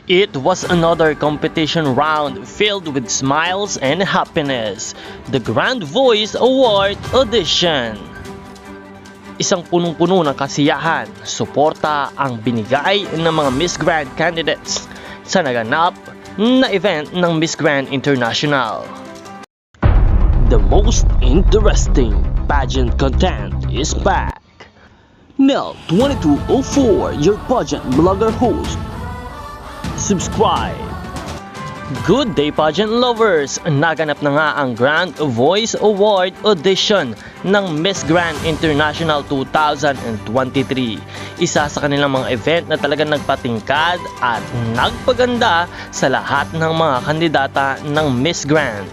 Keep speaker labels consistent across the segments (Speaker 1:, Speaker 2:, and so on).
Speaker 1: It was another competition round filled with smiles and happiness, the Grand Voice Award Audition. Isang punong-puno ng kasiyahan, suporta ang binigay ng mga Miss Grand candidates sa naganap na event ng Miss Grand International. The most interesting pageant content is back. Nell 2204, your pageant blogger host. Subscribe! Good day pageant lovers! Naganap na nga ang Grand Voice Award Audition ng Miss Grand International 2023. Isa sa kanilang mga event na talagang nagpatingkad at nagpaganda sa lahat ng mga kandidata ng Miss Grand.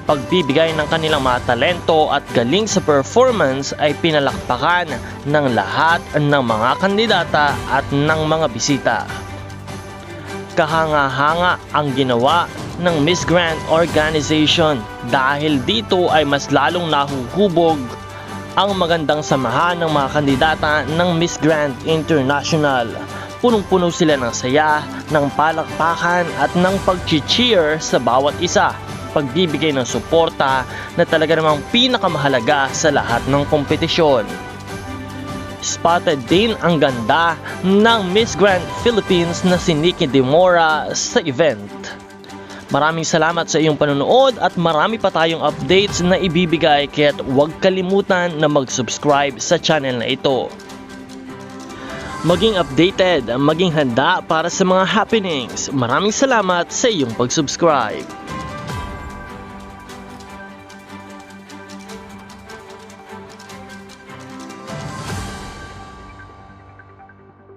Speaker 1: Pagbibigay ng kanilang mga talento at galing sa performance ay pinalakpakan ng lahat ng mga kandidata at ng mga bisita. Kahanga-hanga ang ginawa ng Miss Grand Organization dahil dito ay mas lalong nahuhubog ang magandang samahan ng mga kandidata ng Miss Grand International. Punong-puno sila ng saya, ng palakpakan at ng pag-cheer sa bawat isa, pagbibigay ng suporta na talaga namang pinakamahalaga sa lahat ng kompetisyon. Spotted din ang ganda ng Miss Grand Philippines na si Nikki Demora sa event. Maraming salamat sa iyong panonood at marami pa tayong updates na ibibigay, kaya't huwag kalimutan na mag-subscribe sa channel na ito. Maging updated, maging handa para sa mga happenings. Maraming salamat sa iyong pag-subscribe.